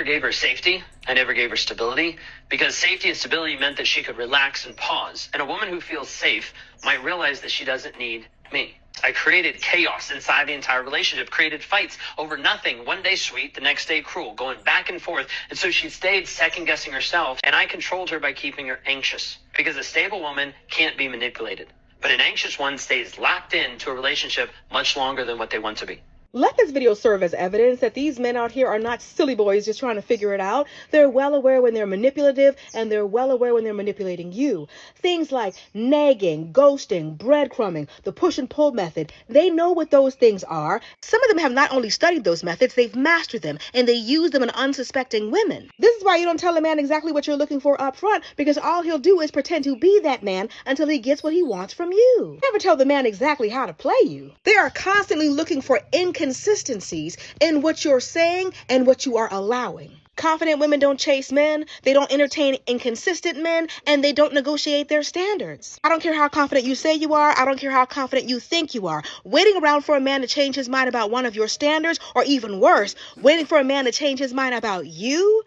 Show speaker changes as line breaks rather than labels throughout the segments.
never gave her safety. I never gave her stability, because safety and stability meant that she could relax and pause. And a woman who feels safe might realize that she doesn't need me. I created chaos inside the entire relationship, created fights over nothing. One day sweet, the next day cruel, going back and forth. And so she stayed second guessing herself, and I controlled her by keeping her anxious, because a stable woman can't be manipulated. But an anxious one stays locked into a relationship much longer than what they want to be.
Let this video serve as evidence that these men out here are not silly boys just trying to figure it out. They're well aware when they're manipulative, and they're well aware when they're manipulating you. Things like nagging, ghosting, breadcrumbing, the push and pull method. They know what those things are. Some of them have not only studied those methods, they've mastered them, and they use them on unsuspecting women. This is why you don't tell a man exactly what you're looking for up front, because all he'll do is pretend to be that man until he gets what he wants from you. Never tell the man exactly how to play you. They are constantly looking for inconsistencies in what you're saying and what you are allowing. Confident women don't chase men, they don't entertain inconsistent men, and they don't negotiate their standards. I don't care how confident you say you are, I don't care how confident you think you are. Waiting around for a man to change his mind about one of your standards, or even worse, waiting for a man to change his mind about you,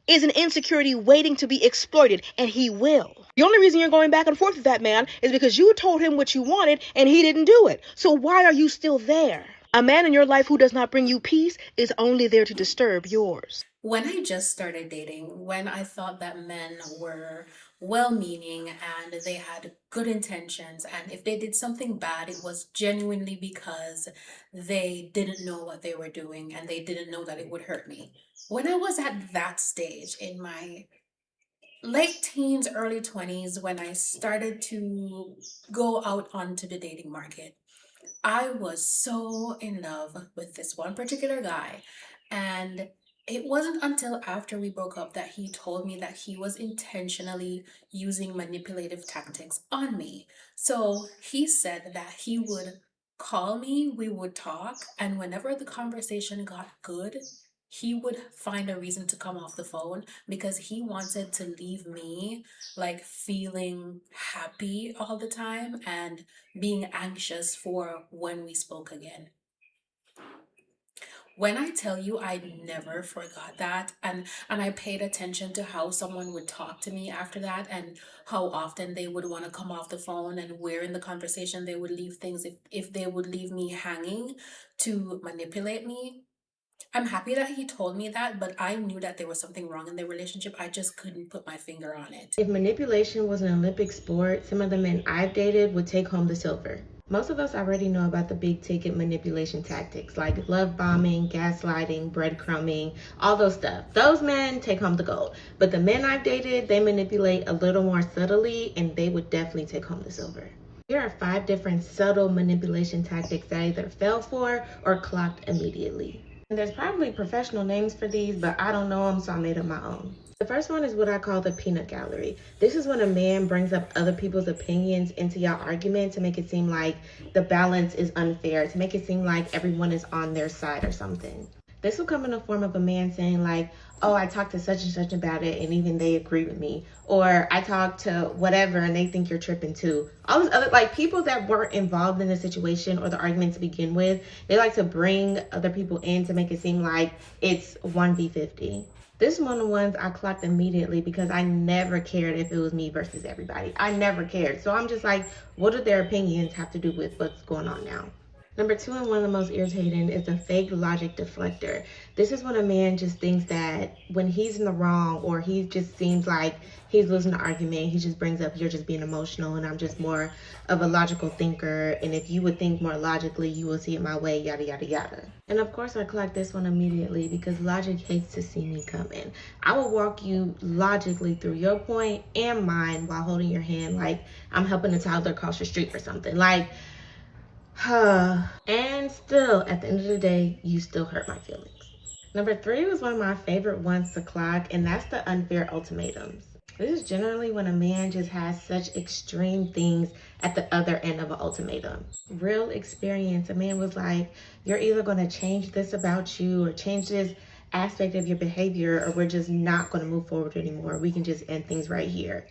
is an insecurity waiting to be exploited, and he will. The only reason you're going back and forth with that man is because you told him what you wanted and he didn't do it. So why are you still there? A man in your life who does not bring you peace is only there to disturb yours.
When I just started dating, when I thought that men were well-meaning and they had good intentions, and if they did something bad, it was genuinely because they didn't know what they were doing and they didn't know that it would hurt me. When I was at that stage in my late teens, early 20s, when I started to go out onto the dating market, I was so in love with this one particular guy, and it wasn't until after we broke up that he told me that he was intentionally using manipulative tactics on me. So he said that he would call me, we would talk, and whenever the conversation got good, he would find a reason to come off the phone because he wanted to leave me like feeling happy all the time and being anxious for when we spoke again. When I tell you, I never forgot that, and I paid attention to how someone would talk to me after that, and how often they would want to come off the phone, and where in the conversation they would leave things, if they would leave me hanging to manipulate me. I'm happy that he told me that, but I knew that there was something wrong in the relationship. I just couldn't put my finger on it.
If manipulation was an Olympic sport, some of the men I've dated would take home the silver. Most of us already know about the big ticket manipulation tactics like love bombing, gaslighting, breadcrumbing, all those stuff. Those men take home the gold. But the men I've dated, they manipulate a little more subtly, and they would definitely take home the silver. Here are 5 different subtle manipulation tactics that I either fell for or clocked immediately. And there's probably professional names for these, but I don't know them, so I made up my own. The first one is what I call the peanut gallery. This is when a man brings up other people's opinions into your argument to make it seem like the balance is unfair, to make it seem like everyone is on their side or something. This will come in the form of a man saying like, oh, I talked to such and such about it and even they agree with me. Or I talked to whatever and they think you're tripping too. All this other, like people that weren't involved in the situation or the argument to begin with, they like to bring other people in to make it seem like it's 1v50. This is one of the ones I clocked immediately because I never cared if it was me versus everybody. I never cared. So I'm just like, what do their opinions have to do with what's going on now? Number 2, and one of the most irritating, is the fake logic deflector. This is when a man just thinks that when he's in the wrong or he just seems like he's losing the argument, he just brings up, you're just being emotional and I'm just more of a logical thinker. And if you would think more logically, you will see it my way, yada, yada, yada. And of course, I clocked this one immediately because logic hates to see me coming. I will walk you logically through your point and mine while holding your hand like I'm helping a toddler cross the street or something. Like, and still, at the end of the day, you still hurt my feelings. Number 3 was one of my favorite ones to clock, and that's the unfair ultimatums. This is generally when a man just has such extreme things at the other end of an ultimatum. Real experience, a man was like, you're either going to change this about you or change this aspect of your behavior, or we're just not going to move forward anymore. We can just end things right here.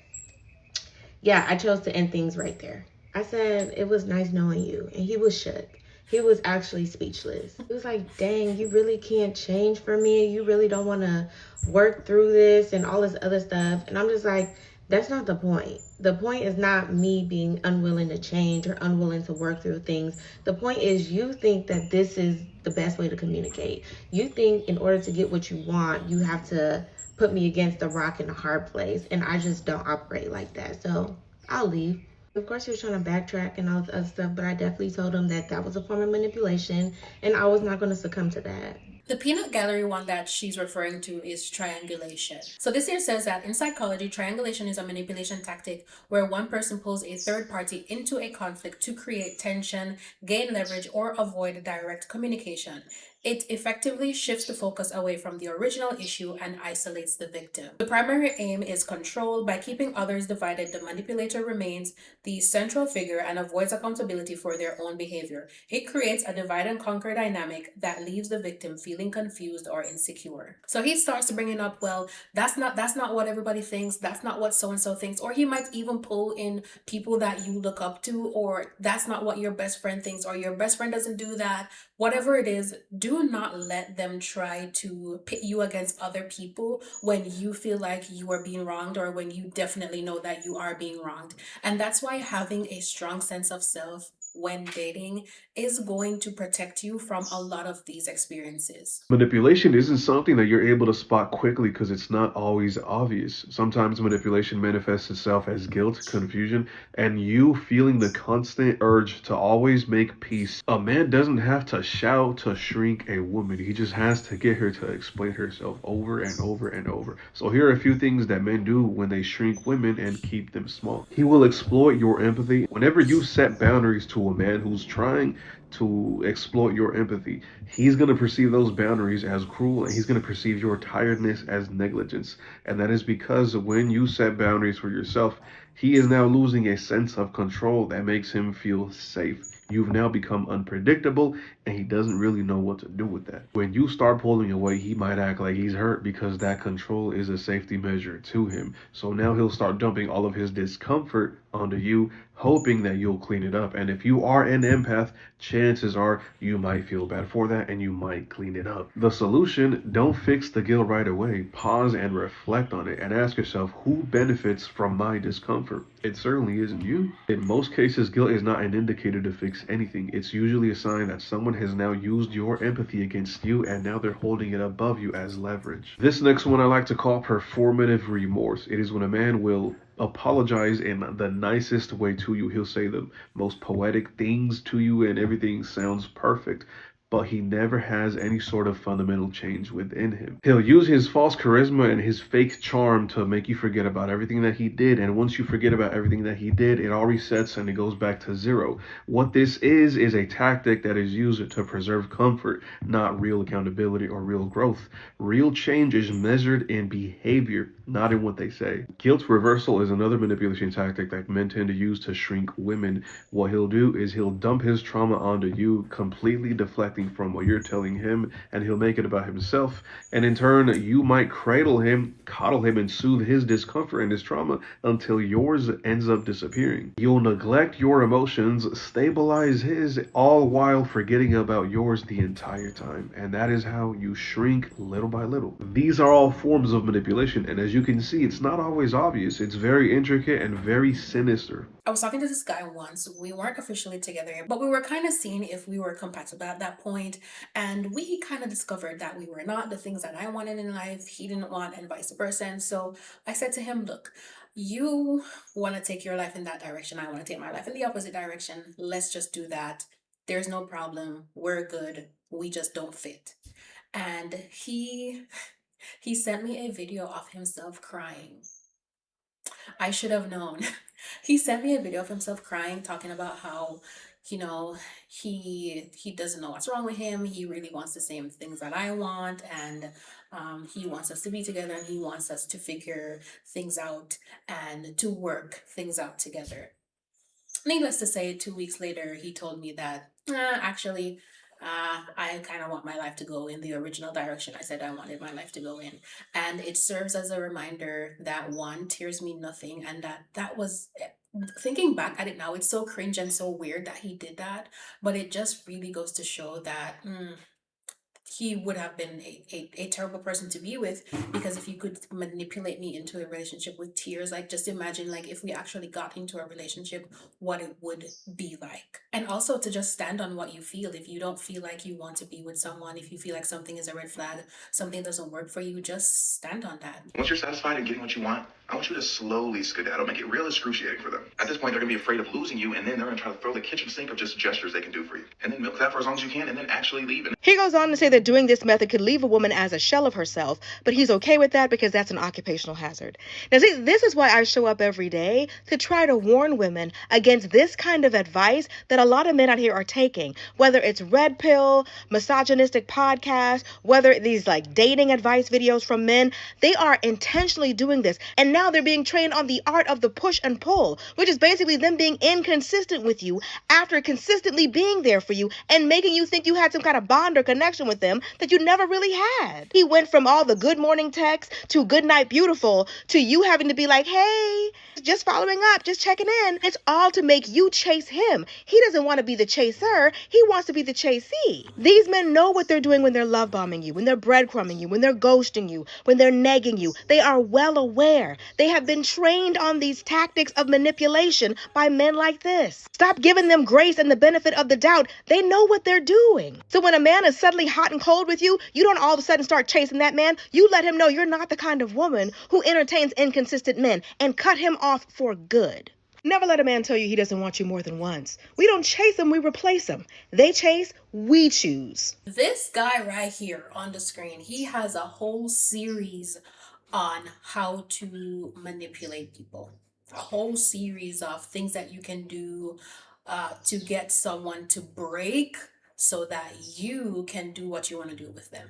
Yeah, I chose to end things right there. I said, it was nice knowing you, and he was shook. He was actually speechless. He was like, dang, you really can't change for me. You really don't want to work through this and all this other stuff. And I'm just like, that's not the point. The point is not me being unwilling to change or unwilling to work through things. The point is you think that this is the best way to communicate. You think in order to get what you want, you have to put me against a rock in a hard place. And I just don't operate like that. So I'll leave. Of course, he was trying to backtrack and all this other stuff, but I definitely told him that that was a form of manipulation and I was not going to succumb to that.
The peanut gallery one that she's referring to is triangulation. So this here says that in psychology, triangulation is a manipulation tactic where one person pulls a third party into a conflict to create tension, gain leverage, or avoid direct communication. It effectively shifts the focus away from the original issue and isolates the victim. The primary aim is control. By keeping others divided, the manipulator remains the central figure and avoids accountability for their own behavior. It creates a divide and conquer dynamic that leaves the victim feeling confused or insecure. So he starts bringing up, well, that's not what everybody thinks. That's not what so and so thinks. Or he might even pull in people that you look up to, or that's not what your best friend thinks, or your best friend doesn't do that. Whatever it is, do not let them try to pit you against other people when you feel like you are being wronged or when you definitely know that you are being wronged. And that's why having a strong sense of self when dating is going to protect you from a lot of these experiences.
Manipulation isn't something that you're able to spot quickly because it's not always obvious. Sometimes manipulation manifests itself as guilt, confusion, and you feeling the constant urge to always make peace. A man doesn't have to shout to shrink a woman, he just has to get her to explain herself over and over and over. So, here are a few things that men do when they shrink women and keep them small. He will exploit your empathy. Whenever you set boundaries to a man who's trying to exploit your empathy, he's going to perceive those boundaries as cruel and he's going to perceive your tiredness as negligence. And that is because when you set boundaries for yourself, he is now losing a sense of control that makes him feel safe. You've now become unpredictable and he doesn't really know what to do with that. When you start pulling away, he might act like he's hurt because that control is a safety measure to him. So now he'll start dumping all of his discomfort onto you, hoping that you'll clean it up. And if you are an empath, chances are you might feel bad for that and you might clean it up. The solution: don't fix the guilt right away. Pause and reflect on it and ask yourself, who benefits from my discomfort? It certainly isn't you. In most cases, guilt is not an indicator to fix anything. It's usually a sign that someone has now used your empathy against you and now they're holding it above you as leverage. This next one I like to call performative remorse. It is when a man will apologize in the nicest way to you. He'll say the most poetic things to you and everything sounds perfect, but he never has any sort of fundamental change within him. He'll use his false charisma and his fake charm to make you forget about everything that he did. And once you forget about everything that he did, it all resets and it goes back to zero. What this is a tactic that is used to preserve comfort, not real accountability or real growth. Real change is measured in behavior, not in what they say. Guilt reversal is another manipulation tactic that men tend to use to shrink women. What he'll do is he'll dump his trauma onto you, completely deflecting from what you're telling him, and he'll make it about himself. And in turn, you might cradle him, coddle him, and soothe his discomfort and his trauma until yours ends up disappearing. You'll neglect your emotions, stabilize his, all while forgetting about yours the entire time. And that is how you shrink little by little. These are all forms of manipulation, and as you can see, it's not always obvious. It's very intricate and very sinister.
I was talking to this guy once. We weren't officially together, but we were kind of seeing if we were compatible at that point. And we kind of discovered that we were not. The things that I wanted in life, he didn't want, and vice versa. And so I said to him, look, you want to take your life in that direction. I want to take my life in the opposite direction. Let's just do that. There's no problem. We're good. We just don't fit. And he sent me a video of himself crying. I should have known. He sent me a video of himself crying, talking about how, he doesn't know what's wrong with him. He really wants the same things that I want, and he wants us to be together, and he wants us to figure things out and to work things out together. Needless to say, 2 weeks later, he told me that actually, I kind of want my life to go in the original direction I said I wanted my life to go in. And it serves as a reminder that one, tears mean nothing, and that was thinking back at it now, it's so cringe and so weird that he did that, but it just really goes to show that he would have been a terrible person to be with, because if you could manipulate me into a relationship with tears, like just imagine like if we actually got into a relationship, what it would be like. And also to just stand on what you feel. If you don't feel like you want to be with someone, if you feel like something is a red flag, something doesn't work for you, just stand on that.
Once you're satisfied and getting what you want, I want you to slowly skedaddle, make it real excruciating for them. At this point, they're gonna be afraid of losing you, and then they're gonna try to throw the kitchen sink of just gestures they can do for you. And then milk that for as long as you can, and then actually leave.
He goes on to say that doing this method could leave a woman as a shell of herself, but he's okay with that because that's an occupational hazard. Now, see, this is why I show up every day to try to warn women against this kind of advice that a lot of men out here are taking, whether it's red pill, misogynistic podcasts, whether these like dating advice videos from men. They are intentionally doing this, and now they're being trained on the art of the push and pull, which is basically them being inconsistent with you after consistently being there for you and making you think you had some kind of bond or connection with them that you never really had. He went from all the good morning texts to good night beautiful to you having to be like, hey, just following up, just checking in. It's all to make you chase him. He doesn't want to be the chaser. He wants to be the chasee. These men know what they're doing when they're love bombing you, when they're breadcrumbing you, when they're ghosting you, when they're negging you. They are well aware. They have been trained on these tactics of manipulation by men like this. Stop giving them grace and the benefit of the doubt. They know what they're doing. So when a man is suddenly hot and cold with you, you don't all of a sudden start chasing that man. You let him know you're not the kind of woman who entertains inconsistent men and cut him off for good. Never let a man tell you he doesn't want you more than once. We don't chase them, we replace them. They chase, we choose.
This guy right here on the screen, he has a whole series on how to manipulate people. A whole series of things that you can do to get someone to break so that you can do what you want to do with them.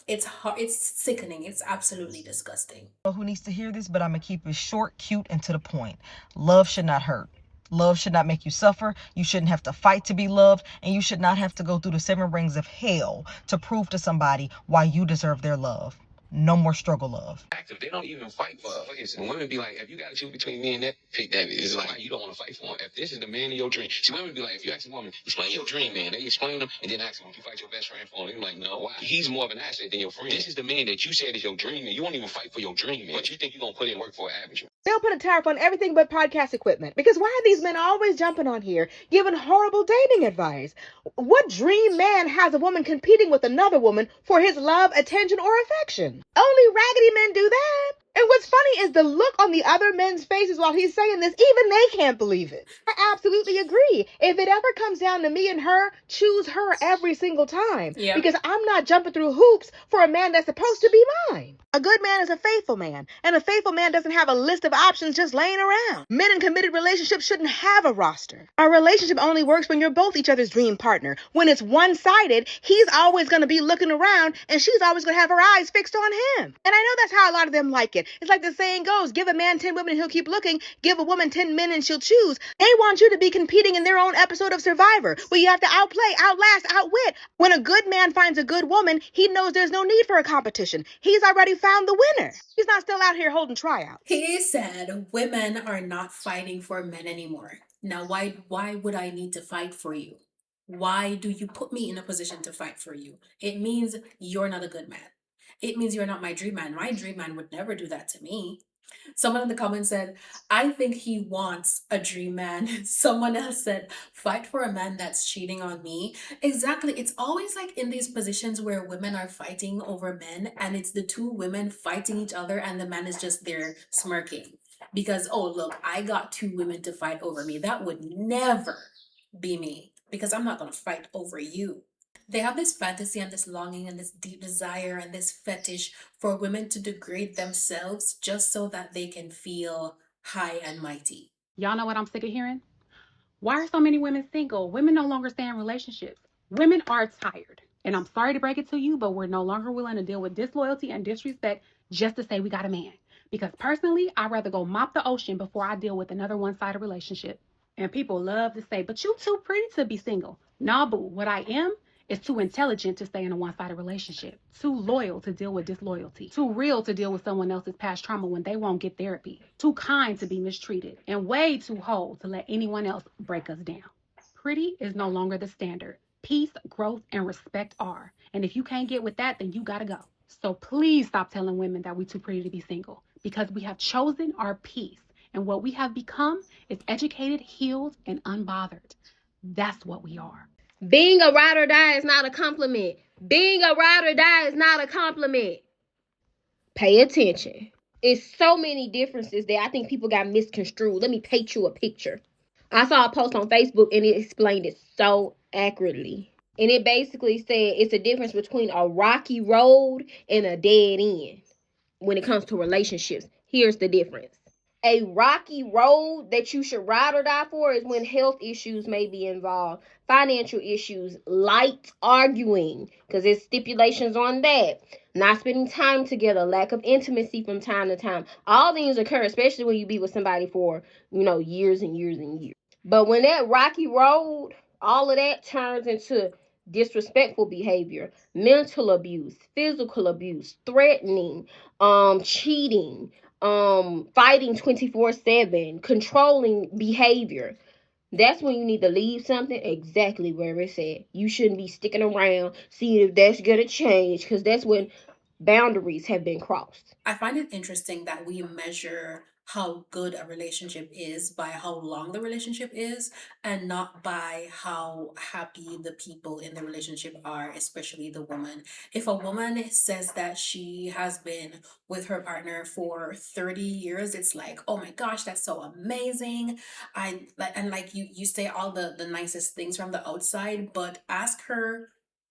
It's hard, it's sickening, it's absolutely disgusting.
Who needs to hear this, but I'm gonna keep it short, cute, and to the point. Love should not hurt. Love should not make you suffer. You shouldn't have to fight to be loved, and you should not have to go through the 7 rings of hell to prove to somebody why you deserve their love. No more struggle love.
Active, they don't even fight for us. And women be like, if you got to choose between me and that, pick that. It's like, you don't want to fight for him. If this is the man of your dream. See, women be like, if you ask a woman, explain your dream, man. They explain them and then ask them, if you fight your best friend for him. They're like, no, why? He's more of an asset than your friend. This is the man that you said is your dream, and you won't even fight for your dream, man. But you think you're going to put in work for an average.
They'll put a tariff on everything but podcast equipment. Because why are these men always jumping on here, giving horrible dating advice? What dream man has a woman competing with another woman for his love, attention, or affection? Only raggedy men do that. And what's funny is the look on the other men's faces while he's saying this, even they can't believe it. I absolutely agree. If it ever comes down to me and her, choose her every single time.
Yeah.
Because I'm not jumping through hoops for a man that's supposed to be mine. A good man is a faithful man, and a faithful man doesn't have a list of options just laying around. Men in committed relationships shouldn't have a roster. A relationship only works when you're both each other's dream partner. When it's one-sided, he's always going to be looking around, and she's always going to have her eyes fixed on him. And I know that's how a lot of them like it. It's like the saying goes, give a man 10 women and he'll keep looking, give a woman 10 men and she'll choose. They want you to be competing in their own episode of Survivor, where you have to outplay, outlast, outwit. When a good man finds a good woman, he knows there's no need for a competition. He's already found the winner. He's not still out here holding tryouts.
He said women are not fighting for men anymore. Now, why would I need to fight for you? Why do you put me in a position to fight for you? It means you're not a good man. It means you're not my dream man. My dream man would never do that to me. Someone in the comments said, I think he wants a dream man. Someone else said, fight for a man that's cheating on me. Exactly. It's always like in these positions where women are fighting over men, and it's the two women fighting each other, and the man is just there smirking. Because, oh, look, I got 2 women to fight over me. That would never be me, because I'm not going to fight over you. They have this fantasy and this longing and this deep desire and this fetish for women to degrade themselves just so that they can feel high and mighty.
Y'all know what I'm sick of hearing? Why are so many women single? Women no longer stay in relationships. Women are tired. And I'm sorry to break it to you, but we're no longer willing to deal with disloyalty and disrespect just to say we got a man. Because personally, I'd rather go mop the ocean before I deal with another one-sided relationship. And people love to say, but you too pretty to be single. Nah, boo. What I am is too intelligent to stay in a one-sided relationship, too loyal to deal with disloyalty, too real to deal with someone else's past trauma when they won't get therapy, too kind to be mistreated, and way too whole to let anyone else break us down. Pretty is no longer the standard. Peace, growth, and respect are. And if you can't get with that, then you gotta go. So please stop telling women that we're too pretty to be single, because we have chosen our peace. And what we have become is educated, healed, and unbothered. That's what we are.
Being a ride or die is not a compliment. Being a ride or die is not a compliment. Pay attention. It's so many differences that I think people got misconstrued. Let me paint you a picture. I saw a post on Facebook and it explained it so accurately. And it basically said it's a difference between a rocky road and a dead end when it comes to relationships. Here's the difference. A rocky road that you should ride or die for is when health issues may be involved, financial issues, light arguing, because there's stipulations on that, not spending time together, lack of intimacy from time to time. All things occur, especially when you be with somebody for, years and years and years. But when that rocky road, all of that turns into disrespectful behavior, mental abuse, physical abuse, threatening, cheating, fighting 24/7, controlling behavior. That's when you need to leave something exactly where it's at. You shouldn't be sticking around seeing if that's gonna change, because that's when boundaries have been crossed.
I find it interesting that we measure how good a relationship is by how long the relationship is, and not by how happy the people in the relationship are, especially the woman. If a woman says that she has been with her partner for 30 years, it's like, oh my gosh, that's so amazing. You say all the nicest things from the outside, but ask her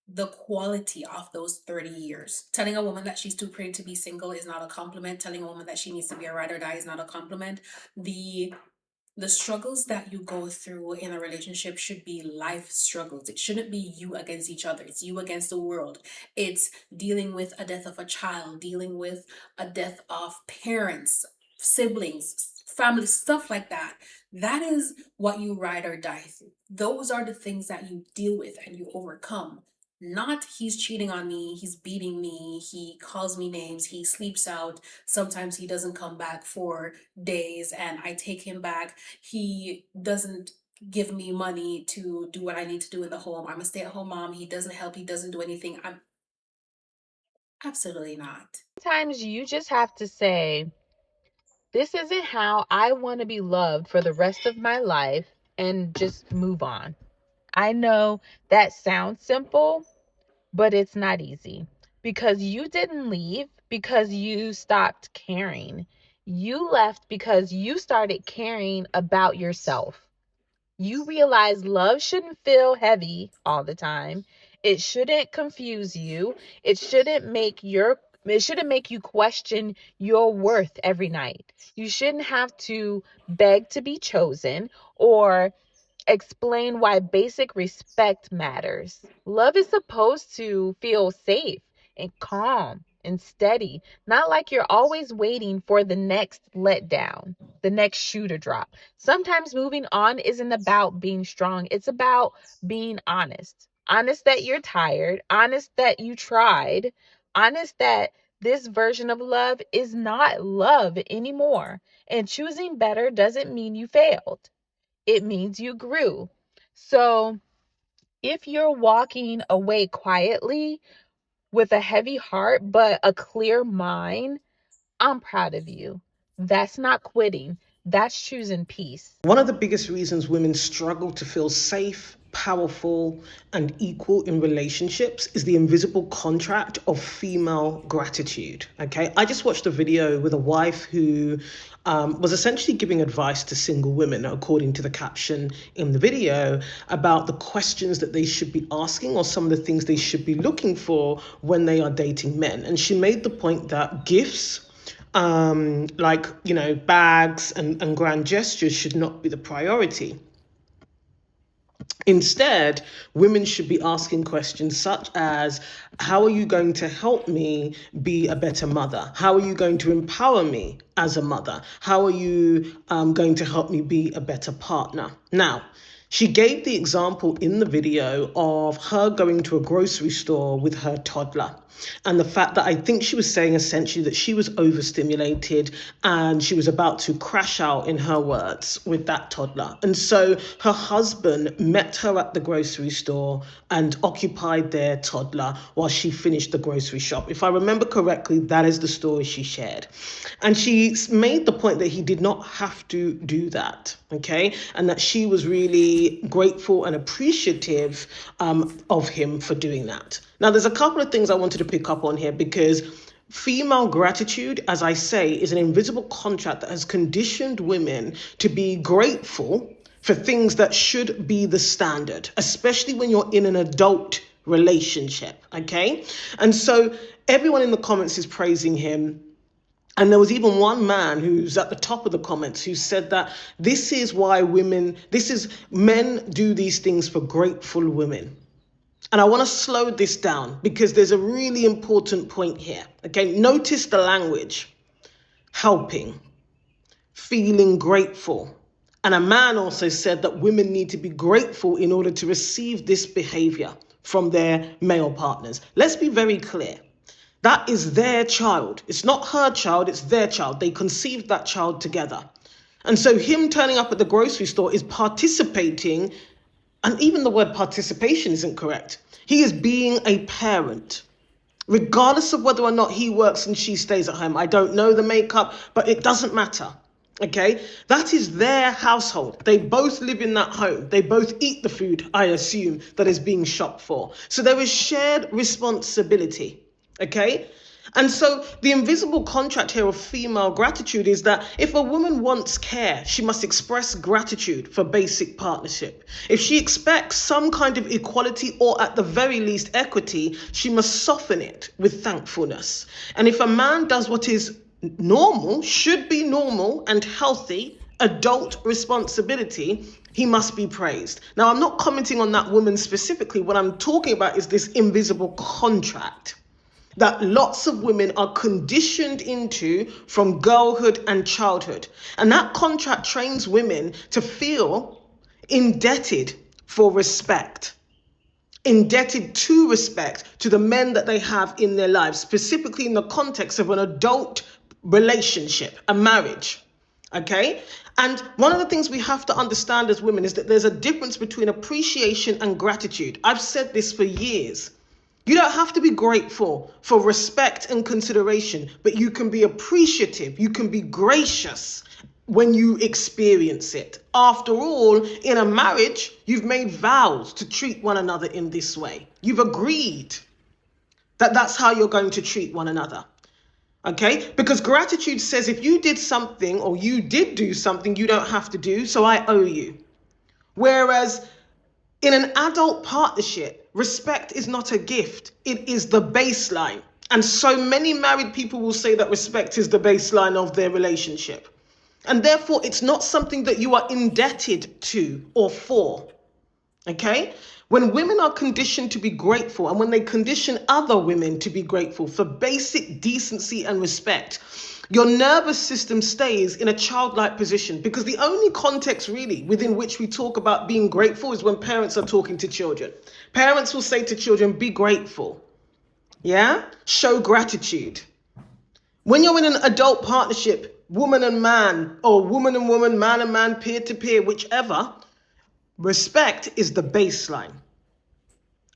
the quality of those 30 years. Telling a woman that she's too pretty to be single is not a compliment. Telling a woman that she needs to be a ride or die is not a compliment. The struggles that you go through in a relationship should be life struggles. It shouldn't be you against each other. It's you against the world. It's dealing with a death of a child, dealing with a death of parents, siblings, family, stuff like that. That is what you ride or die through. Those are the things that you deal with and you overcome. Not he's cheating on me, he's beating me, he calls me names, he sleeps out, sometimes he doesn't come back for days and I take him back. He doesn't give me money to do what I need to do in the home. I'm a stay-at-home mom. He doesn't help, he doesn't do anything. I'm absolutely not.
Sometimes you just have to say, this isn't how I want to be loved for the rest of my life, and just move on. I know that sounds simple, but it's not easy, because you didn't leave because you stopped caring. You left because you started caring about yourself. You realize love shouldn't feel heavy all the time. It shouldn't confuse you. It shouldn't make you question your worth every night. You shouldn't have to beg to be chosen or explain why basic respect matters. Love is supposed to feel safe and calm and steady, not like you're always waiting for the next letdown, the next shoe to drop. Sometimes moving on isn't about being strong, it's about being honest. Honest that you're tired, honest that you tried, honest that this version of love is not love anymore. And choosing better doesn't mean you failed, it means you grew. So if you're walking away quietly with a heavy heart but a clear mind, I'm proud of you. That's not quitting, that's choosing peace.
One of the biggest reasons women struggle to feel safe, powerful, and equal in relationships is the invisible contract of female gratitude. Okay, I just watched a video with a wife who was essentially giving advice to single women, according to the caption in the video, about the questions that they should be asking or some of the things they should be looking for when they are dating men. And she made the point that gifts, bags and grand gestures should not be the priority. Instead, women should be asking questions such as, how are you going to help me be a better mother? How are you going to empower me as a mother? How are you going to help me be a better partner? Now, She gave the example in the video of her going to a grocery store with her toddler. And the fact that I think she was saying essentially that she was overstimulated and she was about to crash out, in her words, with that toddler. And so her husband met her at the grocery store and occupied their toddler while she finished the grocery shop. If I remember correctly, that is the story she shared. And she made the point that he did not have to do that, okay? And that she was really grateful and appreciative of him for doing that. Now, there's a couple of things I wanted to pick up on here, because female gratitude, as I say, is an invisible contract that has conditioned women to be grateful for things that should be the standard, especially when you're in an adult relationship, okay? And so everyone in the comments is praising him. And there was even one man who's at the top of the comments who said that men do these things for grateful women. And I want to slow this down because there's a really important point here. Okay, notice the language: helping, feeling grateful. And a man also said that women need to be grateful in order to receive this behavior from their male partners. Let's be very clear. That is their child. It's not her child, it's their child. They conceived that child together. And so him turning up at the grocery store is participating, and even the word participation isn't correct. He is being a parent, regardless of whether or not he works and she stays at home. I don't know the makeup, but it doesn't matter. Okay, that is their household. They both live in that home. They both eat the food, I assume, that is being shopped for. So there is shared responsibility. Okay, and so the invisible contract here of female gratitude is that if a woman wants care, she must express gratitude for basic partnership. If she expects some kind of equality or at the very least equity, she must soften it with thankfulness. And if a man does what is normal, should be normal and healthy, adult responsibility, he must be praised. Now, I'm not commenting on that woman specifically. What I'm talking about is this invisible contract that lots of women are conditioned into from girlhood and childhood. And that contract trains women to feel indebted for respect, indebted to respect to the men that they have in their lives, specifically in the context of an adult relationship, a marriage. Okay? And one of the things we have to understand as women is that there's a difference between appreciation and gratitude. I've said this for years. You don't have to be grateful for respect and consideration, but you can be appreciative. You can be gracious when you experience it. After all, in a marriage, you've made vows to treat one another in this way. You've agreed that that's how you're going to treat one another. Okay? Because gratitude says if you did something or you did do something you don't have to do, so I owe you. Whereas in an adult partnership, respect is not a gift, it is the baseline. And so many married people will say that respect is the baseline of their relationship. And therefore, it's not something that you are indebted to or for. Okay? When women are conditioned to be grateful and when they condition other women to be grateful for basic decency and respect, your nervous system stays in a childlike position, because the only context really within which we talk about being grateful is when parents are talking to children. Parents will say to children, be grateful. Yeah? Show gratitude. When you're in an adult partnership, woman and man, or woman and woman, man and man, peer to peer, whichever, respect is the baseline.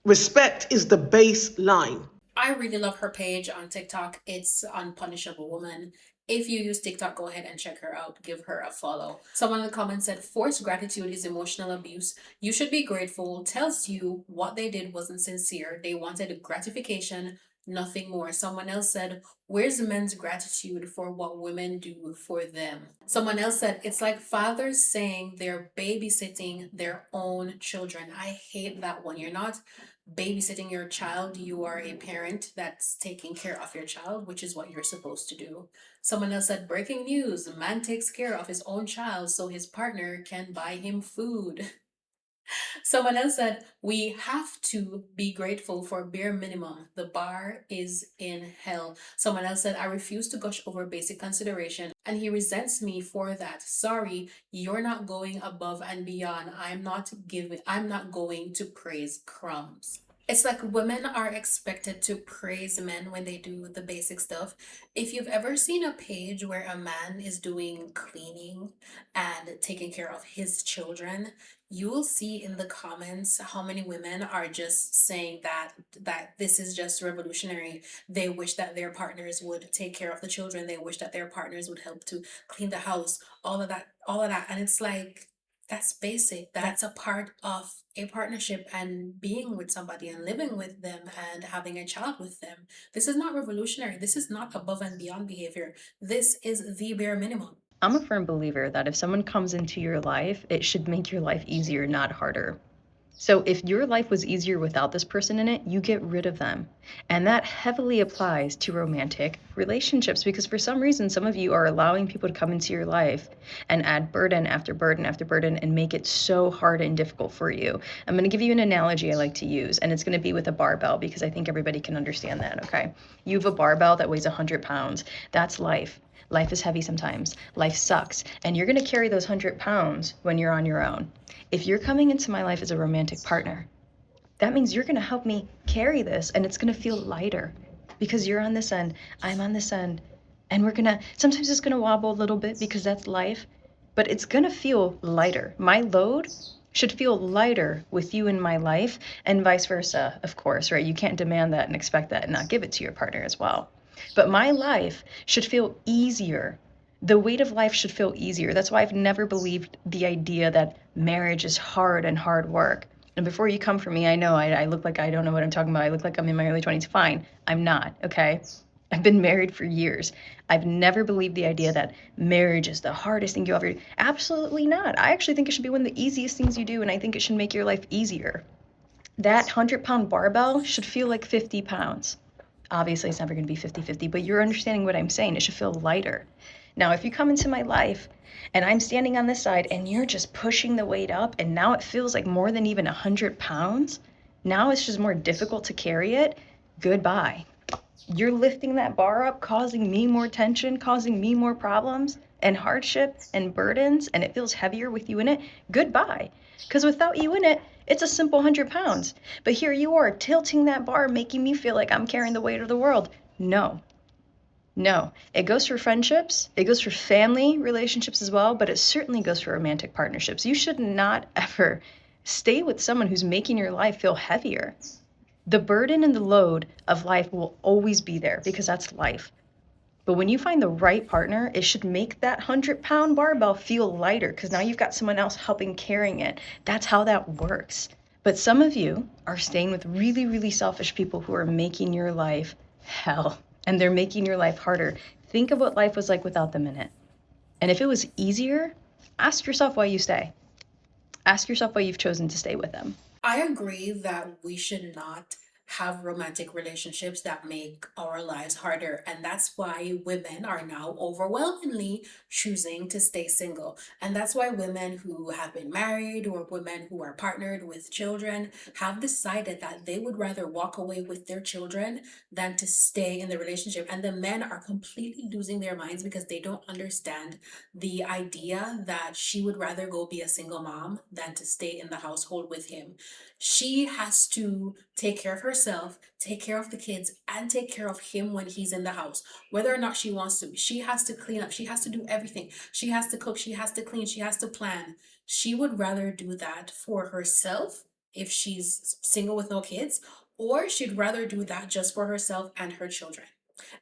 Respect is the baseline.
I really love her page on TikTok. It's Unpunishable Woman. If you use TikTok, go ahead and check her out. Give her a follow. Someone in the comments said, forced gratitude is emotional abuse. You should be grateful. Tells you what they did wasn't sincere. They wanted gratification, nothing more. Someone else said, where's men's gratitude for what women do for them? Someone else said, it's like fathers saying they're babysitting their own children. I hate that one. You're not babysitting your child, you are a parent that's taking care of your child, which is what you're supposed to do. Someone else said, breaking news, a man takes care of his own child so his partner can buy him food. Someone else said, we have to be grateful for bare minimum. The bar is in hell. Someone else said, I refuse to gush over basic consideration, and he resents me for that. Sorry, you're not going above and beyond. I'm not going to praise crumbs. It's like women are expected to praise men when they do the basic stuff. If you've ever seen a page where a man is doing cleaning and taking care of his children, you will see in the comments how many women are just saying that this is just revolutionary. They wish that their partners would take care of the children. They wish that their partners would help to clean the house, all of that. And it's like, that's basic. That's a part of a partnership and being with somebody and living with them and having a child with them. This is not revolutionary. This is not above and beyond behavior. This is the bare minimum.
I'm a firm believer that if someone comes into your life, it should make your life easier, not harder. So if your life was easier without this person in it, you get rid of them. And that heavily applies to romantic relationships, because for some reason, some of you are allowing people to come into your life and add burden after burden after burden and make it so hard and difficult for you. I'm going to give you an analogy I like to use, and it's going to be with a barbell, because I think everybody can understand that, okay? You have a barbell that weighs 100 pounds. That's life. Life is heavy sometimes. Life sucks. And you're going to carry those 100 pounds when you're on your own. If you're coming into my life as a romantic partner, that means you're going to help me carry this, and it's going to feel lighter because you're on this end, I'm on this end, and sometimes it's going to wobble a little bit because that's life, but it's going to feel lighter. My load should feel lighter with you in my life, and vice versa, of course, right? You can't demand that and expect that and not give it to your partner as well. But my life should feel easier. The weight of life should feel easier. That's why I've never believed the idea that marriage is hard and hard work. And before you come for me, I know I look like I don't know what I'm talking about. I look like I'm in my early 20s. Fine, I'm not, okay? I've been married for years. I've never believed the idea that marriage is the hardest thing you ever do. Absolutely not. I actually think it should be one of the easiest things you do, and I think it should make your life easier. That 100-pound barbell should feel like 50 pounds. Obviously, it's never going to be 50-50, but you're understanding what I'm saying. It should feel lighter. Now, if you come into my life and I'm standing on this side and you're just pushing the weight up, and now it feels like more than even 100 pounds, now it's just more difficult to carry it, goodbye. You're lifting that bar up, causing me more tension, causing me more problems and hardship and burdens, and it feels heavier with you in it, goodbye. Because without you in it, it's a simple 100 pounds. But here you are tilting that bar, making me feel like I'm carrying the weight of the world. No, no. It goes for friendships, it goes for family relationships as well, but it certainly goes for romantic partnerships. You should not ever stay with someone who's making your life feel heavier. The burden and the load of life will always be there because that's life. But when you find the right partner, it should make that 100-pound barbell feel lighter because now you've got someone else helping carrying it. That's how that works. But some of you are staying with really, really selfish people who are making your life hell, and they're making your life harder. Think of what life was like without them in it. And if it was easier, ask yourself why you stay. Ask yourself why you've chosen to stay with them.
I agree that we should not have romantic relationships that make our lives harder. And that's why women are now overwhelmingly choosing to stay single. And that's why women who have been married or women who are partnered with children have decided that they would rather walk away with their children than to stay in the relationship. And the men are completely losing their minds because they don't understand the idea that she would rather go be a single mom than to stay in the household with him. She has to take care of herself, take care of the kids, and take care of him when he's in the house, whether or not she wants to. She has to clean up, she has to do everything. She has to cook, she has to clean, she has to plan. She would rather do that for herself if she's single with no kids, or she'd rather do that just for herself and her children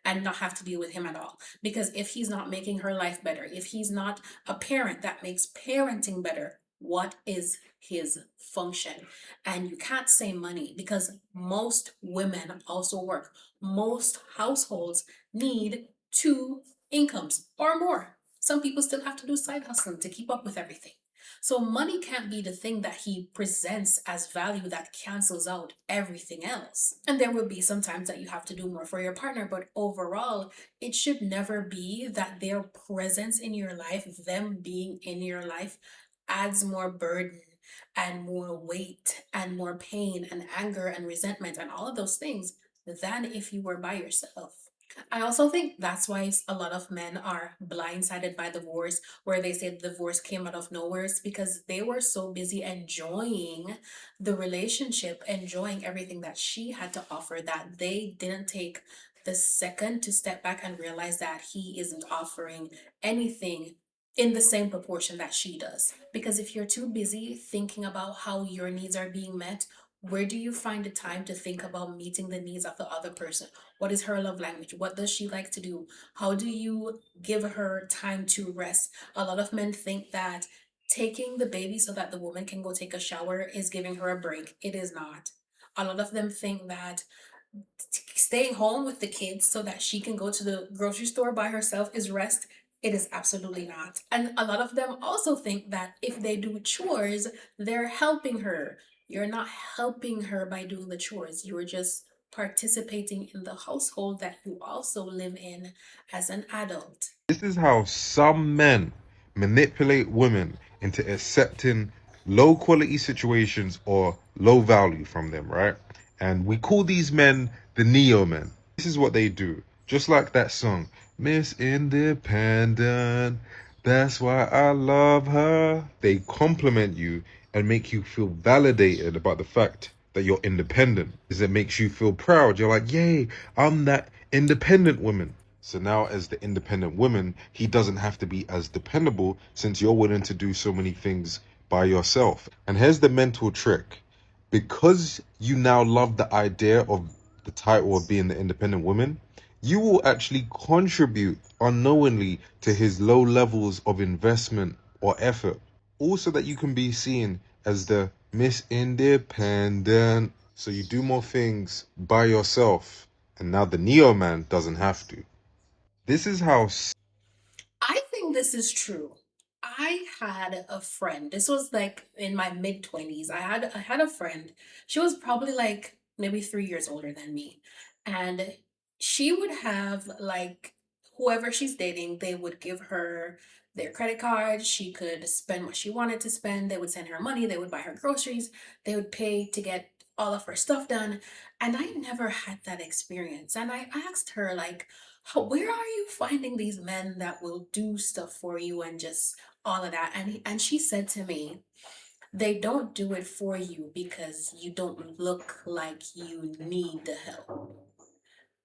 and not have to deal with him at all. Because if he's not making her life better, if he's not a parent that makes parenting better, what is his function? And you can't say money because most women also work. Most households need two incomes or more. Some people still have to do side hustling to keep up with everything. So money can't be the thing that he presents as value that cancels out everything else. And there will be some times that you have to do more for your partner, but overall, it should never be that their presence in your life, them being in your life, adds more burden and more weight and more pain and anger and resentment and all of those things than if you were by yourself. I also think that's why a lot of men are blindsided by divorce, where they say the divorce came out of nowhere. It's because they were so busy enjoying the relationship, enjoying everything that she had to offer, that they didn't take the second to step back and realize that he isn't offering anything in the same proportion that she does. Because if you're too busy thinking about how your needs are being met, where do you find the time to think about meeting the needs of the other person? What is her love language? What does she like to do? How do you give her time to rest? A lot of men think that taking the baby so that the woman can go take a shower is giving her a break. It is not. A lot of them think that staying home with the kids so that she can go to the grocery store by herself is rest. It is absolutely not. And a lot of them also think that if they do chores, they're helping her. You're not helping her by doing the chores. You're just participating in the household that you also live in as an adult.
This is how some men manipulate women into accepting low quality situations or low value from them, right? And we call these men the neo men. This is what they do. Just like that song, Miss Independent. That's why I love her. They compliment you and make you feel validated about the fact that you're independent. Is it makes you feel proud. You're like, yay, I'm that independent woman. So now as the independent woman, he doesn't have to be as dependable since you're willing to do so many things by yourself. And here's the mental trick. Because you now love the idea of the title of being the independent woman, you will actually contribute unknowingly to his low levels of investment or effort. Also that you can be seen as the Miss Independent. So you do more things by yourself. And now the Neo man doesn't have to. This is how
I think this is true. I had a friend. This was like in my mid 20s. I had a friend. She was probably like maybe 3 years older than me. And she would have like whoever she's dating, they would give her their credit card. She could spend what she wanted to spend. They would send her money. They would buy her groceries. They would pay to get all of her stuff done. And I never had that experience. And I asked her like, where are you finding these men that will do stuff for you and just all of that? And she said to me, they don't do it for you because you don't look like you need the help.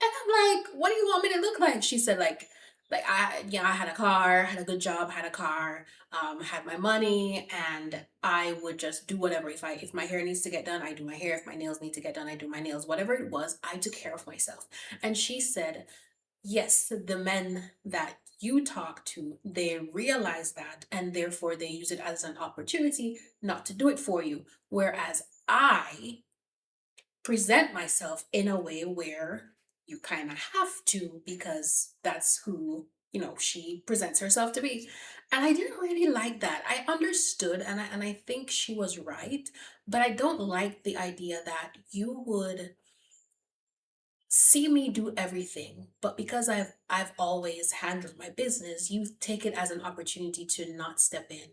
And I'm like, what do you want me to look like? She said like I had a car, had a good job, had a car, had my money, and I would just do whatever. If my hair needs to get done, I do my hair. If my nails need to get done, I do my nails. Whatever it was, I took care of myself. And she said, yes, the men that you talk to, they realize that, and therefore they use it as an opportunity not to do it for you. Whereas I present myself in a way where you kind of have to, because that's who, she presents herself to be. And I didn't really like that. I understood, and I think she was right, but I don't like the idea that you would see me do everything, but because I've always handled my business, you take it as an opportunity to not step in,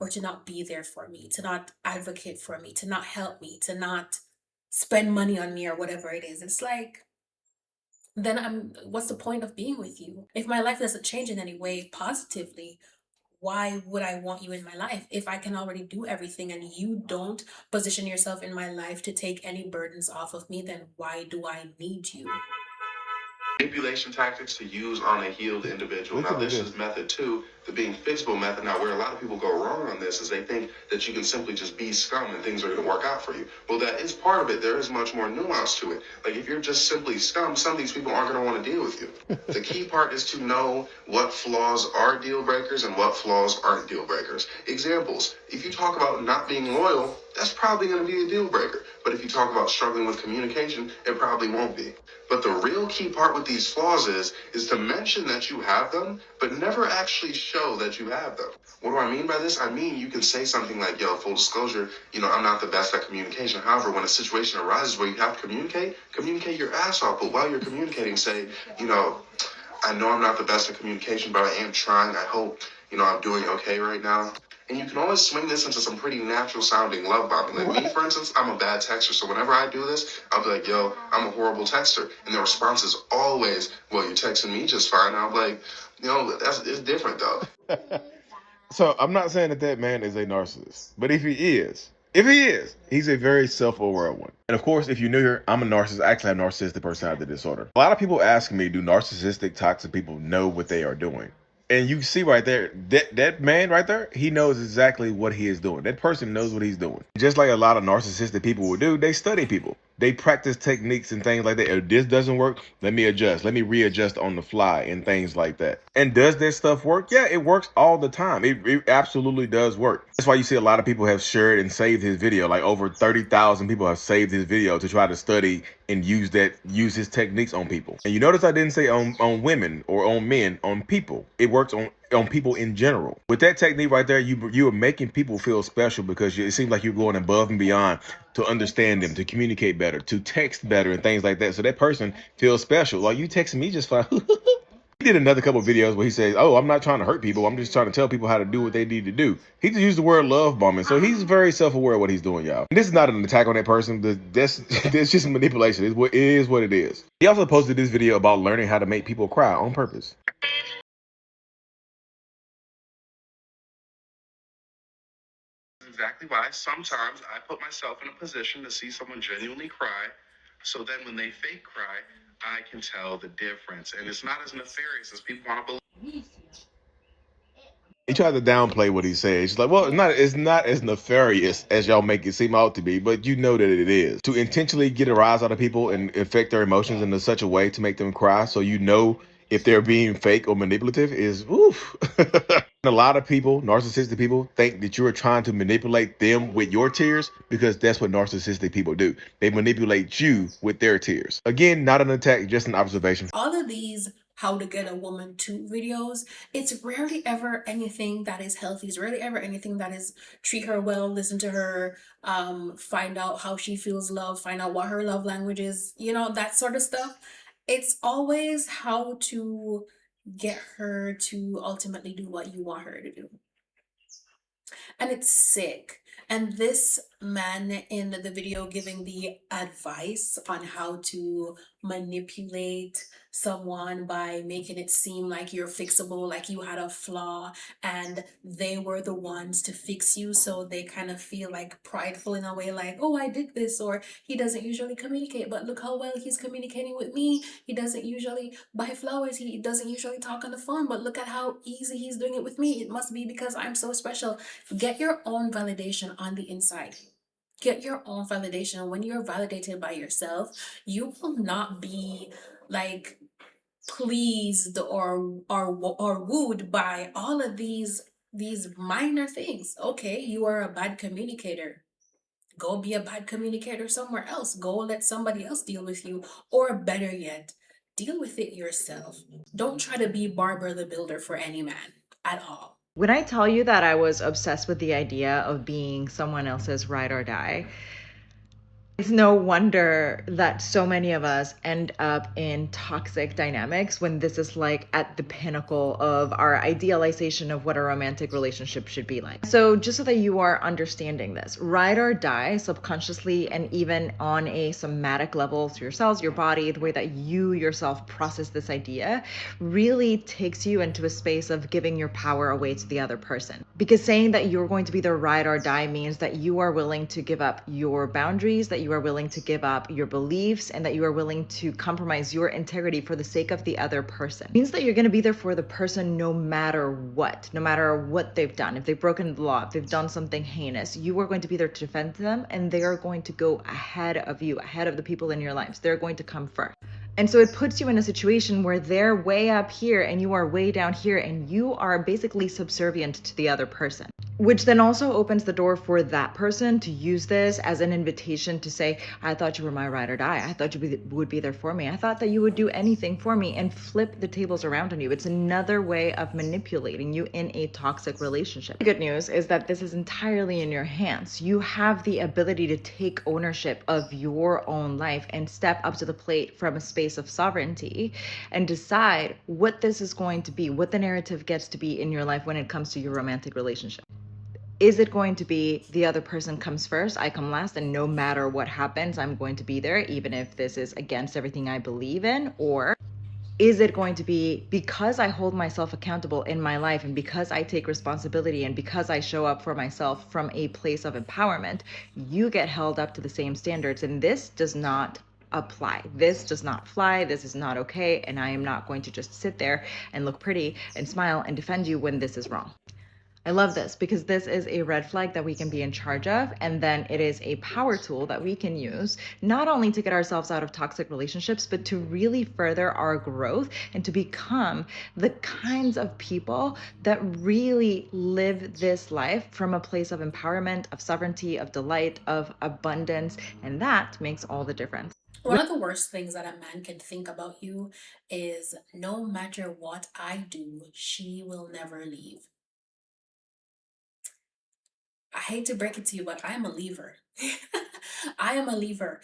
or to not be there for me, to not advocate for me, to not help me, to not spend money on me, or whatever it is. It's like, then what's the point of being with you? If my life doesn't change in any way positively, why would I want you in my life if I can already do everything and you don't position yourself in my life to take any burdens off of me? Then why do I need you?
Manipulation tactics to use on a healed individual. Now, this is method two, the being fixable method. Now, where a lot of people go wrong on this is they think that you can simply just be scum and things are going to work out for you. Well, that is part of it. There is much more nuance to it. Like, if you're just simply scum, some of these people aren't going to want to deal with you. The key part is to know what flaws are deal breakers and what flaws aren't deal breakers. Examples: if you talk about not being loyal, that's probably going to be a deal breaker. But if you talk about struggling with communication, it probably won't be. But the real key part with these flaws is to mention that you have them, but never actually show that you have them. What do I mean by this? I mean, you can say something like, yo, full disclosure, I'm not the best at communication. However, when a situation arises where you have to communicate your ass off. But while you're communicating, say, I know I'm not the best at communication, but I am trying. I hope, I'm doing okay right now. And you can always swing this into some pretty natural sounding love bombing. Like me, for instance, I'm a bad texter. So whenever I do this, I'll be like, yo, I'm a horrible texter. And the response is always, well, you're texting me just fine. And I'm like, it's different though.
So I'm not saying that that man is a narcissist, but if he is, he's a very self-aware one. And of course, if you're new here, I'm a narcissist. I actually have narcissistic personality disorder. A lot of people ask me, do narcissistic, toxic people know what they are doing? And you see right there, that man right there, he knows exactly what he is doing. That person knows what he's doing. Just like a lot of narcissistic people will do, they study people. They practice techniques and things like that. If this doesn't work, let me adjust. Let me readjust on the fly and things like that. And does this stuff work? Yeah, it works all the time. It absolutely does work. That's why you see a lot of people have shared and saved his video. Like over 30,000 people have saved his video to try to study and use his techniques on people. And you notice I didn't say on women or on men, on people. It works on people in general. With that technique right there, you are making people feel special because it seems like you're going above and beyond to understand them, to communicate better, to text better and things like that. So that person feels special. Like, you texting me just fine. He did another couple of videos where he says, oh, I'm not trying to hurt people. I'm just trying to tell people how to do what they need to do. He just used the word love bombing. So he's very self-aware of what he's doing, y'all. And this is not an attack on that person. That's just manipulation. It is what it is. He also posted this video about learning how to make people cry on purpose.
Exactly why sometimes I put myself in a position to see someone genuinely cry. So then when they fake cry, I can tell the difference. And it's not as nefarious as people want to believe.
He tried to downplay what he said. She's like, well, it's not as nefarious as y'all make it seem out to be, but you know that it is. To intentionally get a rise out of people and affect their emotions in such a way to make them cry, so you know if they're being fake or manipulative, is oof. A lot of people, narcissistic people, think that you're trying to manipulate them with your tears because that's what narcissistic people do. They manipulate you with their tears. Again, not an attack, just an observation.
All of these how to get a woman to videos, it's rarely ever anything that is healthy. It's rarely ever anything that is treat her well, listen to her, find out how she feels love, find out what her love language is, that sort of stuff. It's always how to get her to ultimately do what you want her to do. And it's sick. And this man in the video giving the advice on how to manipulate someone by making it seem like you're fixable, like you had a flaw and they were the ones to fix you. So they kind of feel like prideful in a way, like, oh, I did this, or he doesn't usually communicate, but look how well he's communicating with me. He doesn't usually buy flowers. He doesn't usually talk on the phone, but look at how easy he's doing it with me. It must be because I'm so special. Get your own validation on the inside. Get your own validation. When you're validated by yourself, you will not be like pleased or wooed by all of these minor things. Okay, you are a bad communicator. Go be a bad communicator somewhere else. Go let somebody else deal with you, or better yet, deal with it yourself. Don't try to be Barbara the Builder for any man at all.
When I tell you that I was obsessed with the idea of being someone else's ride or die, it's no wonder that so many of us end up in toxic dynamics when this is like at the pinnacle of our idealization of what a romantic relationship should be like. So just so that you are understanding this, ride or die subconsciously and even on a somatic level to your cells, your body, the way that you yourself process this idea really takes you into a space of giving your power away to the other person. Because saying that you're going to be the ride or die means that you are willing to give up your boundaries, that you are willing to give up your beliefs, and that you are willing to compromise your integrity for the sake of the other person. It means that you're going to be there for the person no matter what they've done. If they've broken the law, if they've done something heinous, you are going to be there to defend them, and they are going to go ahead of you, ahead of the people in your lives. They're going to come first. And so it puts you in a situation where they're way up here and you are way down here, and you are basically subservient to the other person. which then also opens the door for that person to use this as an invitation to say, I thought you were my ride or die. I thought you would be there for me. I thought that you would do anything for me, and flip the tables around on you. It's another way of manipulating you in a toxic relationship. The good news is that this is entirely in your hands. You have the ability to take ownership of your own life and step up to the plate from a space of sovereignty and decide what this is going to be, what the narrative gets to be in your life when it comes to your romantic relationship. Is it going to be the other person comes first, I come last, and no matter what happens, I'm going to be there, even if this is against everything I believe in? Or is it going to be, because I hold myself accountable in my life, and because I take responsibility, and because I show up for myself from a place of empowerment, you get held up to the same standards, and this does not apply. This does not fly. This is not okay. And I am not going to just sit there and look pretty and smile and defend you when this is wrong. I love this because this is a red flag that we can be in charge of. And then it is a power tool that we can use not only to get ourselves out of toxic relationships, but to really further our growth and to become the kinds of people that really live this life from a place of empowerment, of sovereignty, of delight, of abundance. And that makes all the difference.
One of the worst things that a man can think about you is no matter what I do, she will never leave. I hate to break it to you, but I am a leaver. I am a leaver.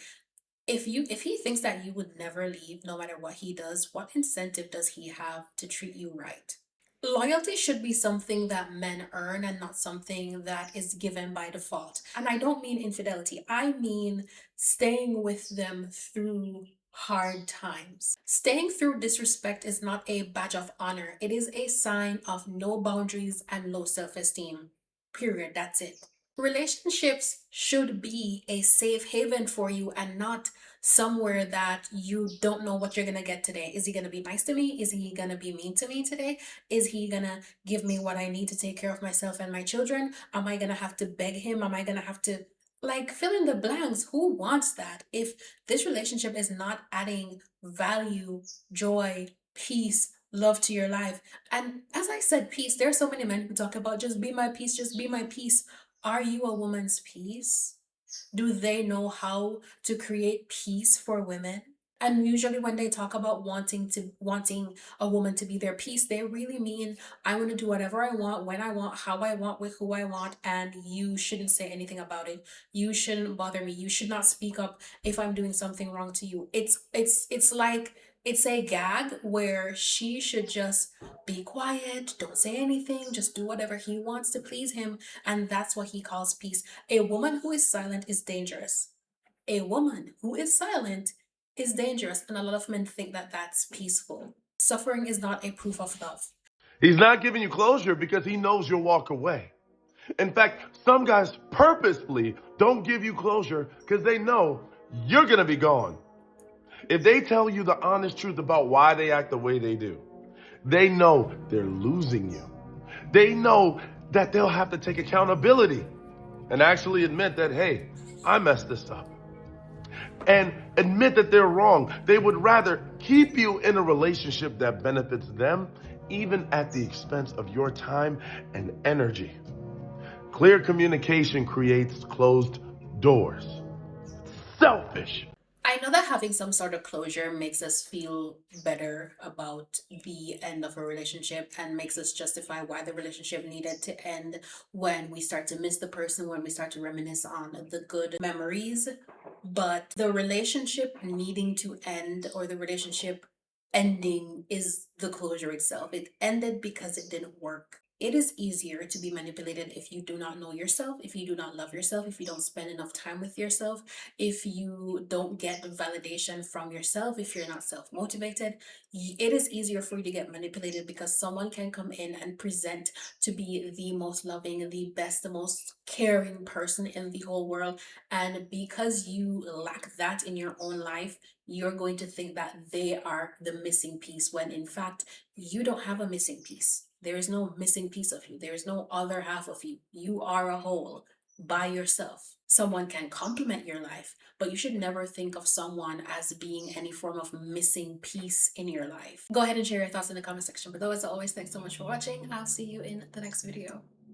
If he thinks that you would never leave no matter what he does, what incentive does he have to treat you right? Loyalty should be something that men earn and not something that is given by default. And I don't mean infidelity. I mean staying with them through hard times. Staying through disrespect is not a badge of honor. It is a sign of no boundaries and low self-esteem. Period. That's it. Relationships should be a safe haven for you and not somewhere that you don't know what you're going to get today. Is he going to be nice to me? Is he going to be mean to me today? Is he going to give me what I need to take care of myself and my children? Am I going to have to beg him? Am I going to have to, like, fill in the blanks? Who wants that? If this relationship is not adding value, joy, peace, love to your life. And as I said, peace, there are so many men who talk about just be my peace, just be my peace. Are you a woman's peace? Do they know how to create peace for women? And usually when they talk about wanting a woman to be their peace, they really mean I want to do whatever I want, when I want, how I want, with who I want, and you shouldn't say anything about it. You shouldn't bother me. You should not speak up if I'm doing something wrong to you. It's like it's a gag where she should just be quiet, don't say anything, just do whatever he wants to please him, and that's what he calls peace. A woman who is silent is dangerous. A woman who is silent is dangerous, and a lot of men think that that's peaceful. Suffering is not a proof of love.
He's not giving you closure because he knows you'll walk away. In fact, some guys purposely don't give you closure because they know you're going to be gone. If they tell you the honest truth about why they act the way they do, they know they're losing you. They know that they'll have to take accountability and actually admit that, hey, I messed this up. And admit that they're wrong. They would rather keep you in a relationship that benefits them, even at the expense of your time and energy. Clear communication creates closed doors. Selfish.
I know that having some sort of closure makes us feel better about the end of a relationship and makes us justify why the relationship needed to end when we start to miss the person, when we start to reminisce on the good memories. But the relationship needing to end, or the relationship ending, is the closure itself. It ended because it didn't work. It is easier to be manipulated if you do not know yourself, if you do not love yourself, if you don't spend enough time with yourself, if you don't get validation from yourself, if you're not self-motivated. It is easier for you to get manipulated because someone can come in and present to be the most loving, the best, the most caring person in the whole world. And because you lack that in your own life, you're going to think that they are the missing piece, when in fact, you don't have a missing piece. There is no missing piece of you. There is no other half of you. You are a whole by yourself. Someone can complement your life, but you should never think of someone as being any form of missing piece in your life. Go ahead and share your thoughts in the comment section below. As always, thanks so much for watching. I'll see you in the next video.